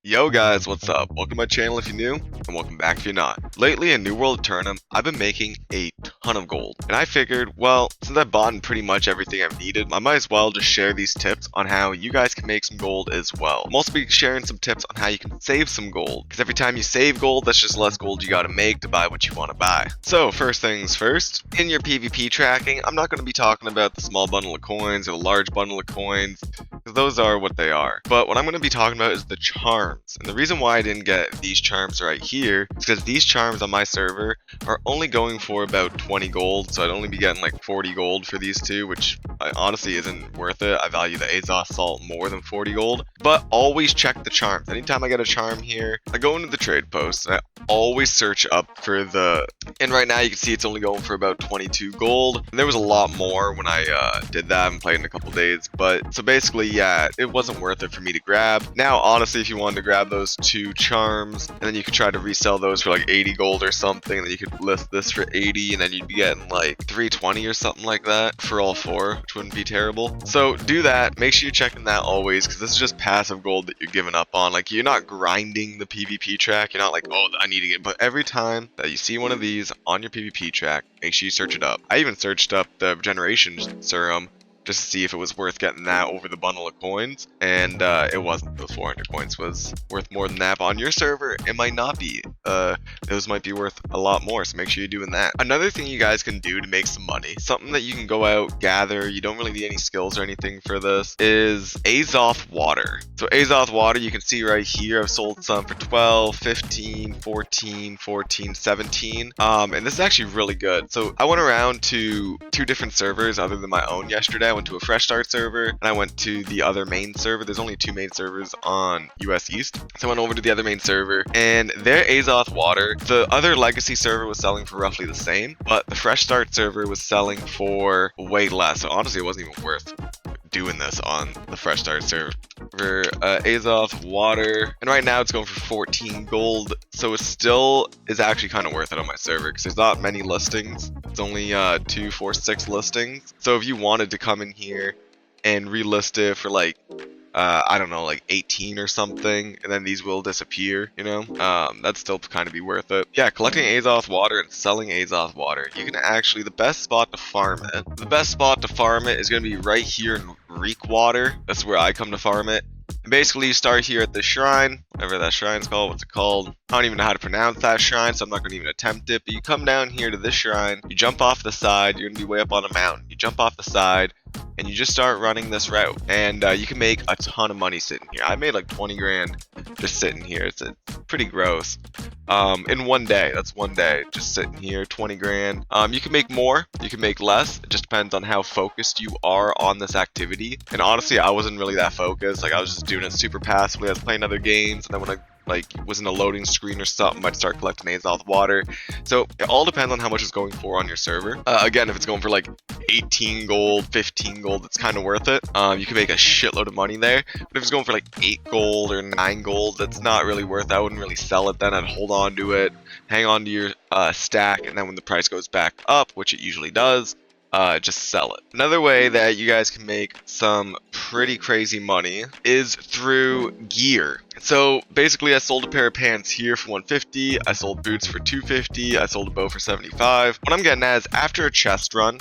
Yo guys, what's up? Welcome to my channel if you're new, and welcome back if you're not. Lately in New World Aeternum, I've been making a ton of gold, and I figured, well, since I've bought pretty much everything I've needed, I might as well just share these tips on how you guys can make some gold as well. I'm also be sharing some tips on how you can save some gold, because every time you save gold, that's just less gold you gotta make to buy what you want to buy. So first things first, in your PvP tracking, I'm not going to be talking about the small bundle of coins or the large bundle of coins, because those are what they are. But what I'm going to be talking about is the charms. And the reason why I didn't get these charms right here is because these charms on my server are only going for about 20 gold, so I'd only be getting like 40 gold for these two, which honestly isn't worth it. I value the Azoth salt more than 40 gold, but always check the charms. Anytime I get a charm here, I go into the trade post and I always search up for the, and right now you can see it's only going for about 22 gold. And there was a lot more when I did that and played in a couple days, but so basically, yeah, it wasn't worth it for me to grab. Now, honestly, if you wanted to grab those two charms, and then you could try to resell those for like 80 gold or something, and then you could list this for 80, and then you'd be getting like 320 or something like that for all four, which wouldn't be terrible. So do that. Make sure you're checking that always, because this is just passive gold that you're giving up on. Like, you're not grinding the PvP track. You're not like, oh, I need to get, but every time that you see one of these on your PvP track, make sure you search it up. I even searched up the regeneration serum just to see if it was worth getting that over the bundle of coins, and it wasn't. The 400 coins was worth more than that, but on your server it might not be. Those might be worth a lot more, so make sure you're doing that. Another thing you guys can do to make some money, something that you can go out, gather, you don't really need any skills or anything for this, is Azoth water. So Azoth water, you can see right here, I've sold some for 12, 15, 14, 14, 17, and this is actually really good. So I went around to two different servers other than my own yesterday. I went to a fresh start server and I went to the other main server. There's only two main servers on US East. So I went over to the other main server, and their Azoth water, the other legacy server was selling for roughly the same, but the fresh start server was selling for way less. So honestly, it wasn't even worth doing this on the fresh start server. Azoth water, and right now it's going for 14 gold, so it still is actually kind of worth it on my server because there's not many listings. It's only 2, 4, 6 listings. So if you wanted to come in here and relist it for like I don't know, like 18 or something, and then these will disappear, you know, that'd still kind of be worth it. Yeah, collecting Azoth water and selling Azoth water, you can actually, the best spot to farm it, is going to be right here in Reek water. That's where I come to farm it. And basically you start here at the shrine, whatever that shrine's called. What's it called? I don't even know how to pronounce that shrine, so I'm not going to even attempt it. But you come down here to this shrine, you jump off the side, you're going to be way up on a mountain. You jump off the side, and you just start running this route, and you can make a ton of money sitting here. I made like 20 grand just sitting here. It's pretty gross. In one day, that's one day, just sitting here, 20 grand. You can make more, you can make less. It just depends on how focused you are on this activity. And honestly, I wasn't really that focused. Like, I was just doing it super passively. I was playing other games, and then when I was in a loading screen or something, I'd start collecting Azoth water. So it all depends on how much it's going for on your server. Again, if it's going for like 18 gold, 15 gold, it's kind of worth it. You can make a shitload of money there. But if it's going for like 8 gold or 9 gold, that's not really worth it. I wouldn't really sell it then. I'd hold on to it, hang on to your stack, and then when the price goes back up, which it usually does, just sell it. Another way that you guys can make some pretty crazy money is through gear. So basically, I sold a pair of pants here for 150, I sold boots for 250, I sold a bow for 75. What I'm getting at is, after a chest run,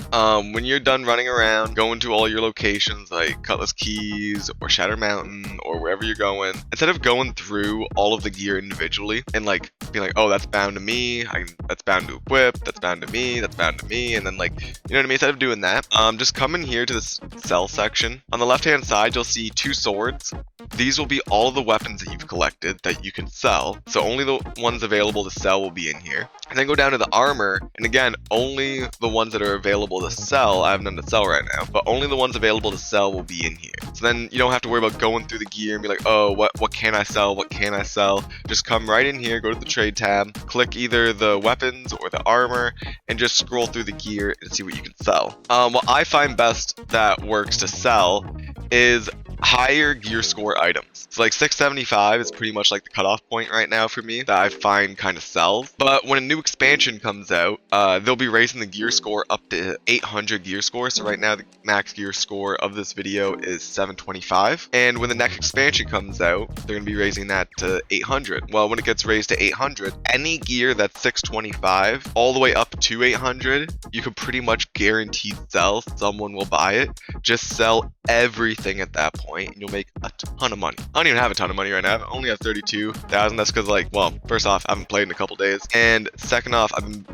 when you're done running around, going to all your locations like Cutlass Keys or Shatter Mountain or wherever you're going, instead of going through all of the gear individually and like being like, oh, that's bound to me, that's bound to equip, that's bound to me, that's bound to me, and then like, you know what I mean? Instead of doing that, just come in here to this sell section. On the left hand side, you'll see 2 swords. These will be all of the weapons that you've collected that you can sell. So only the ones available to sell will be in here. And then go down to the armor, and again, only the ones that are available to sell, I have none to sell right now, but only the ones available to sell will be in here. So then you don't have to worry about going through the gear and be like, oh, what can I sell, what can I sell? Just come right in here, go to the trade tab, click either the weapons or the armor, and just scroll through the gear and see what you can sell. What I find best that works to sell is higher gear score items. So like 675 is pretty much like the cutoff point right now for me that I find kind of sells. But when a new expansion comes out, they'll be raising the gear score up to 800 gear score. So right now the max gear score of this video is 725. And when the next expansion comes out, they're going to be raising that to 800. Well, when it gets raised to 800, any gear that's 625 all the way up to 800, you can pretty much guarantee sell. Someone will buy it. Just sell everything at that point and you'll make a ton of money. I don't even have a ton of money right now. I only have 32,000. That's because, like, well, first off, I haven't played in a couple days, and second off, I've been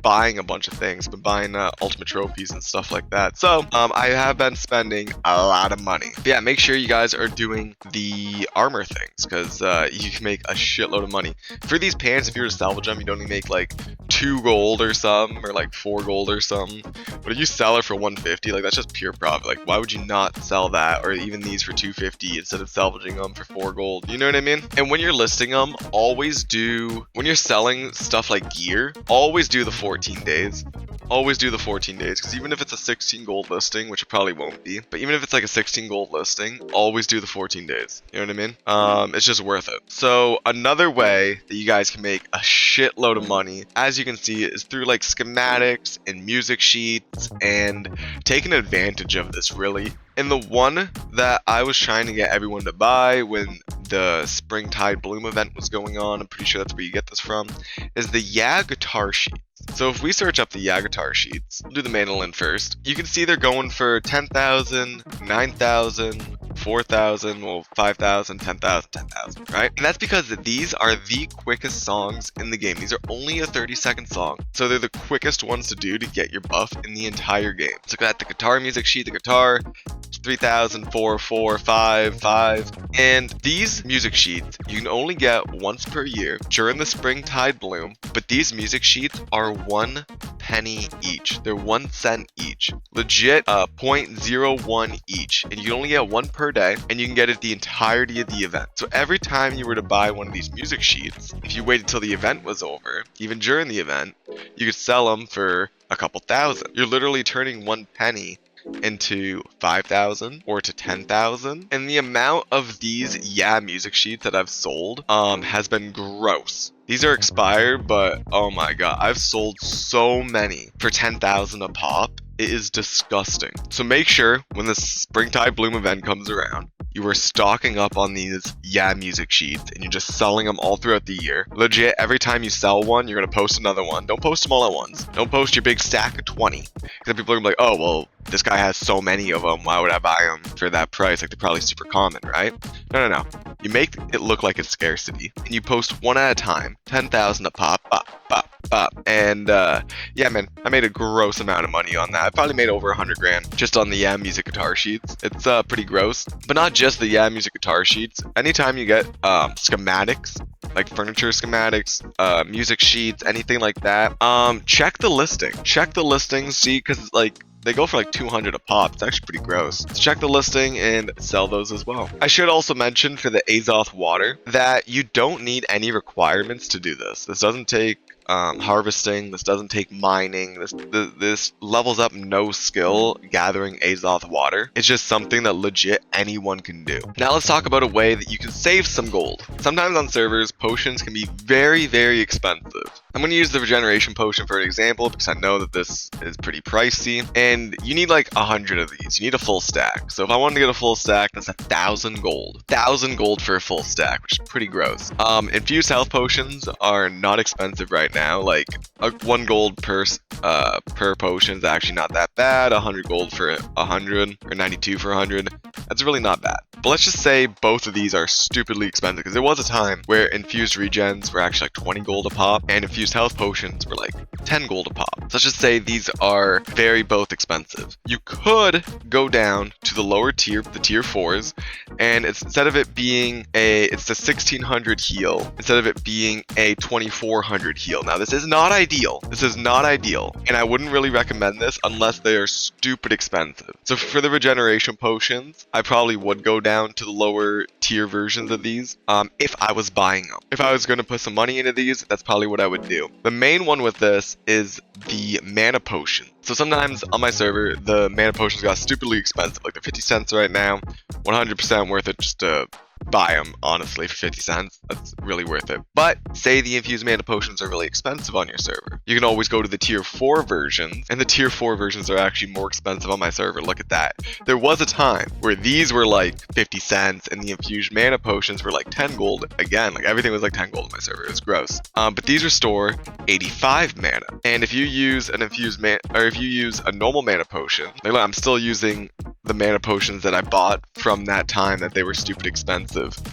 buying a bunch of things. Been buying ultimate trophies and stuff like that. So I have been spending a lot of money. But yeah, make sure you guys are doing the armor things, because you can make a shitload of money for these pants. If you were to salvage them, you'd only make like 2 gold or something, or like 4 gold or something. But if you sell it for 150, like, that's just pure profit. Like, why would you not sell that, or even these for 250 instead of salvaging them for 4 gold? You know what I mean? And when you're listing them, always do, when you're selling stuff like gear, always do the 14 days. Always do the 14 days, because even if it's a 16 gold listing, which it probably won't be, but even if it's like a 16 gold listing, always do the 14 days. You know what I mean? It's just worth it. So another way that you guys can make a shitload of money, as you can see, is through like schematics and music sheets and taking advantage of this, really. And the one that I was trying to get everyone to buy when the Springtide Bloom event was going on, I'm pretty sure that's where you get this from, is the guitar sheets. So if we search up the guitar sheets, we'll do the mandolin first. You can see they're going for 10,000, 9,000, 4,000, well, 5,000, 10,000, 10,000, right? And that's because these are the quickest songs in the game. These are only a 30-second song, so they're the quickest ones to do to get your buff in the entire game. So got the guitar music sheet, the guitar, 3,000, 4, 4, 5, 5. And these music sheets you can only get once per year during the Springtide Bloom, but these music sheets are 1 penny each. They're 1 cent each. Legit 0.01 each. And you can only get 1 per day, and you can get it the entirety of the event. So every time you were to buy one of these music sheets, if you waited till the event was over, even during the event, you could sell them for a couple thousand. You're literally turning 1 penny into 5,000 or to 10,000, and the amount of these music sheets that I've sold has been gross. These are expired, but oh my god, I've sold so many for 10,000 a pop. It is disgusting. So make sure when the Springtide Bloom event comes around, you are stocking up on these music sheets, and you're just selling them all throughout the year. Legit, every time you sell one, you're gonna post another one. Don't post them all at once. Don't post your big stack of 20, because then people are gonna be like, oh well, this guy has so many of them, why would I buy them for that price? Like, they're probably super common, right? No. You make it look like it's scarcity, and you post one at a time, 10,000 a pop, and yeah, man, I made a gross amount of money on that. I probably made over 100 grand just on the music guitar sheets. It's pretty gross, but not just the music guitar sheets. Anytime you get schematics, like furniture schematics, music sheets, anything like that, check the listing. Check the listings, see, because like, they go for like 200 a pop. It's actually pretty gross. So check the listing and sell those as well. I should also mention for the Azoth water that you don't need any requirements to do this. This doesn't take harvesting. This doesn't take mining. This levels up no skill gathering Azoth water. It's just something that legit anyone can do. Now let's talk about a way that you can save some gold. Sometimes on servers, potions can be very, very expensive. I'm going to use the regeneration potion for an example because I know that this is pretty pricey, and you need like 100 of these. You need a full stack. So if I wanted to get a full stack, that's 1,000 gold. 1,000 gold for a full stack, which is pretty gross. Infused health potions are not expensive right now. Like 1 gold per potion is actually not that bad. 100 gold for 100, or 92 for 100. That's really not bad. But let's just say both of these are stupidly expensive, because there was a time where infused regens were actually like 20 gold a pop, and infused health potions were like 10 gold a pop. So let's just say these are very both expensive. You could go down to the lower tier, the tier 4s, and instead of it being it's the 1600 heal, instead of it being a 2400 heal. Now, this is not ideal. This is not ideal. And I wouldn't really recommend this unless they are stupid expensive. So for the regeneration potions, I probably would go down to the lower tier versions of these if I was buying them. If I was going to put some money into these, that's probably what I would do. The main one with this is the mana potion. So sometimes on my server, the mana potions got stupidly expensive. Like they're 50 cents right now. 100% worth it just to buy them, honestly, for 50 cents. That's really worth it. But say the infused mana potions are really expensive on your server. You can always go to the tier 4 versions, and the tier 4 versions are actually more expensive on my server. Look at that. There was a time where these were like 50 cents and the infused mana potions were like 10 gold. Again, like everything was like 10 gold on my server. It was gross. But these restore 85 mana. And if you use an infused mana, or if you use a normal mana potion, like I'm still using the mana potions that I bought from that time that they were stupid expensive.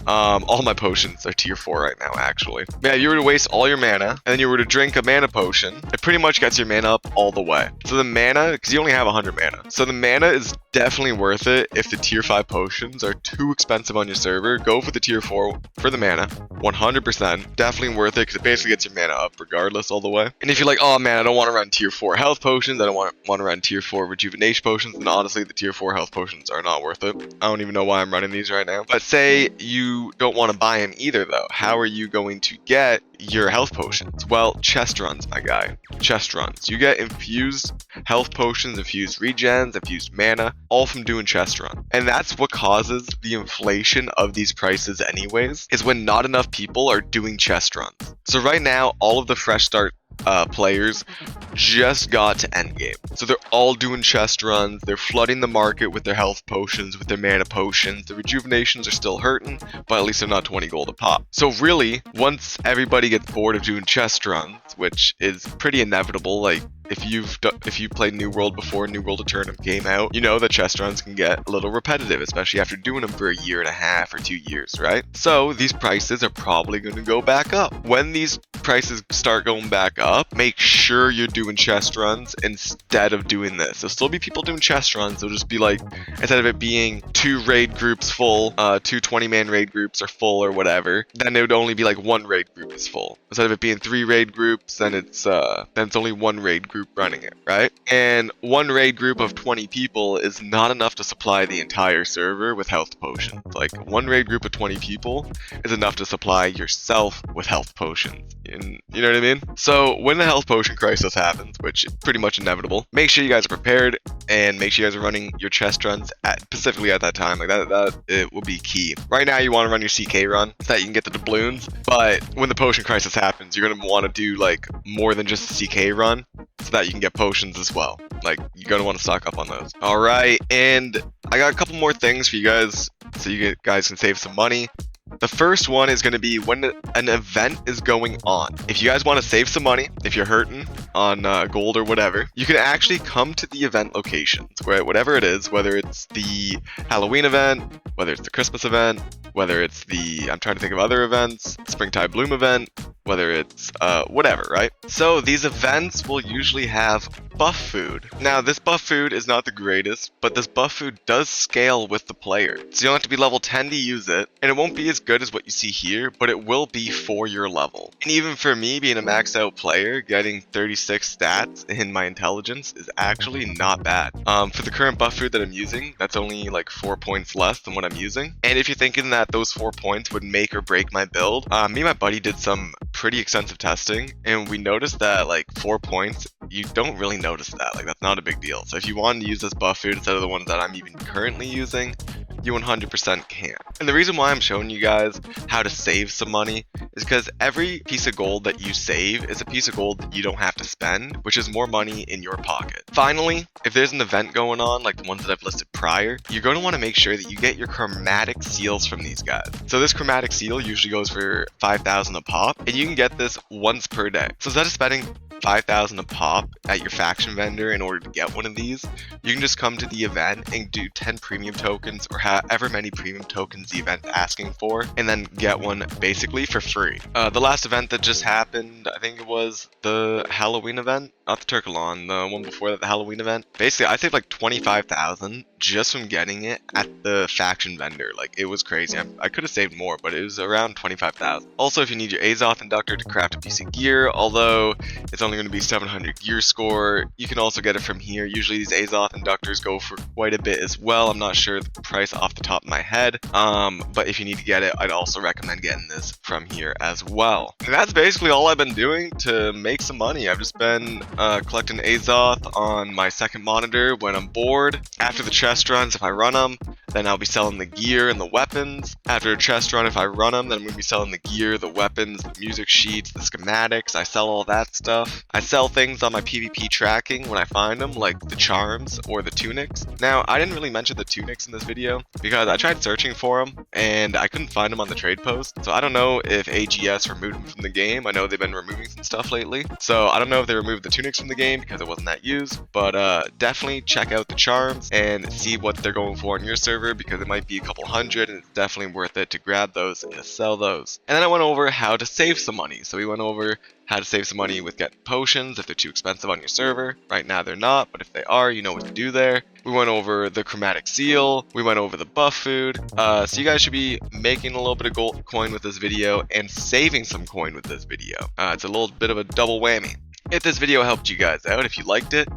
All my potions are tier 4 right now, actually. Yeah, if you were to waste all your mana, and then you were to drink a mana potion, it pretty much gets your mana up all the way. So the mana, because you only have 100 mana, so the mana is definitely worth it. If the tier 5 potions are too expensive on your server, go for the tier 4 for the mana. 100%. Definitely worth it, because it basically gets your mana up regardless all the way. And if you're like, oh man, I don't want to run tier 4 health potions, I don't want to run tier 4 rejuvenation potions, then honestly, the tier 4 health potions are not worth it. I don't even know why I'm running these right now. But say you don't want to buy them either, though. How are you going to get your health potions? Well, chest runs, my guy. Chest runs. You get infused health potions, infused regens, infused mana, all from doing chest run. And that's what causes the inflation of these prices anyways, is when not enough people are doing chest runs. So right now, all of the fresh start players just got to endgame. So they're all doing chest runs, they're flooding the market with their health potions, with their mana potions. The rejuvenations are still hurting, but at least they're not 20 gold a pop. So really, once everybody gets bored of doing chest runs, which is pretty inevitable, like if you've played New World before New World Aeternum came out, you know that chest runs can get a little repetitive, especially after doing them for a year and a half or 2 years, right? So these prices are probably going to go back up. When these prices start going back up, make sure you're doing chest runs instead of doing this. There'll still be people doing chest runs. They'll just be like, instead of it being 2 raid groups full, 2 20-man raid groups are full or whatever, then it would only be like 1 raid group is full. Instead of it being 3 raid groups, then it's only 1 raid group running it, right? And 1 raid group of 20 people is not enough to supply the entire server with health potions. Like 1 raid group of 20 people is enough to supply yourself with health potions. And you know what I mean? So when the health potion crisis happens, which is pretty much inevitable, make sure you guys are prepared and make sure you guys are running your chest runs specifically at that time. Like that it will be key. Right now you want to run your CK run so that you can get the doubloons, but when the potion crisis happens, you're going to want to do like more than just a CK run so that you can get potions as well. Like you're going to want to stock up on those. All right, and I got a couple more things for you guys so you guys can save some money. The first one is going to be when an event is going on. If you guys want to save some money, if you're hurting on gold or whatever, you can actually come to the event locations, where whatever it is, whether it's the Halloween event, whether it's the Christmas event, whether it's the, I'm trying to think of other events, Springtime Bloom event, whether it's whatever, right? So these events will usually have buff food. Now this buff food is not the greatest, but this buff food does scale with the player. So you don't have to be level 10 to use it, and it won't be as good as what you see here, but it will be for your level. And even for me, being a maxed out player, getting 36 stats in my intelligence is actually not bad. For the current buff food that I'm using, that's only like 4 points less than what I'm using. And if you're thinking that those 4 points would make or break my build, me and my buddy did some pretty extensive testing, and we noticed that like 4 points, you don't really notice that. Like that's not a big deal. So if you wanted to use this buff food instead of the ones that I'm even currently using, you 100% can. And the reason why I'm showing you guys how to save some money is because every piece of gold that you save is a piece of gold that you don't have to spend, which is more money in your pocket. Finally, if there's an event going on, like the ones that I've listed prior, you're going to want to make sure that you get your chromatic seals from these guys. So this chromatic seal usually goes for 5,000 a pop, and you can get this once per day. So instead of spending 5,000 a pop at your faction vendor in order to get one of these, you can just come to the event and do 10 premium tokens or however many premium tokens the event's asking for, and then get one basically for free. The last event that just happened, I think it was the Halloween event, not the Turkalon, the one before that, the Halloween event. Basically, I saved like 25,000 just from getting it at the faction vendor. Like, it was crazy. I could have saved more, but it was around 25,000. Also, if you need your Azoth inductor to craft a piece of gear, although it's only going to be 700 gear score, you can also get it from here. Usually these Azoth inductors go for quite a bit as well. I'm not sure the price off the top of my head, but if you need to get it, I'd also recommend getting this from here as well. And that's basically all I've been doing to make some money. I've just been collecting Azoth on my second monitor when I'm bored. After the chest runs, if I run them, then I'll be selling the gear and the weapons. After a chest run, if I run them, then I'm going to be selling the gear, the weapons, the music sheets, the schematics. I sell all that stuff. I sell things on my PvP tracking when I find them, like the charms or the tunics. Now, I didn't really mention the tunics in this video because I tried searching for them and I couldn't find them on the trade post. So I don't know if AGS removed them from the game. I know they've been removing some stuff lately. So I don't know if they removed the tunics from the game because it wasn't that used, but definitely check out the charms and see what they're going for on your server, because it might be a couple hundred and it's definitely worth it to grab those and to sell those. And then I went over how to save some money. So we went over how to save some money with getting potions if they're too expensive on your server. Right now they're not, but if they are, you know what to do there. We went over the chromatic seal. We went over the buff food. So you guys should be making a little bit of gold coin with this video and saving some coin with this video. It's a little bit of a double whammy. If this video helped you guys out, if you liked it,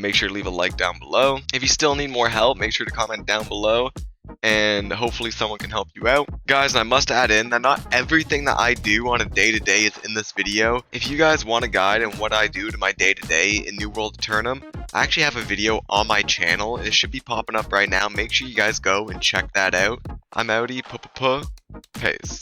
make sure to leave a like down below. If you still need more help, make sure to comment down below, and hopefully someone can help you out. Guys, I must add in that not everything that I do on a day-to-day is in this video. If you guys want a guide on what I do to my day-to-day in New World Aeternum, I actually have a video on my channel. It should be popping up right now. Make sure you guys go and check that out. I'm outie, peace.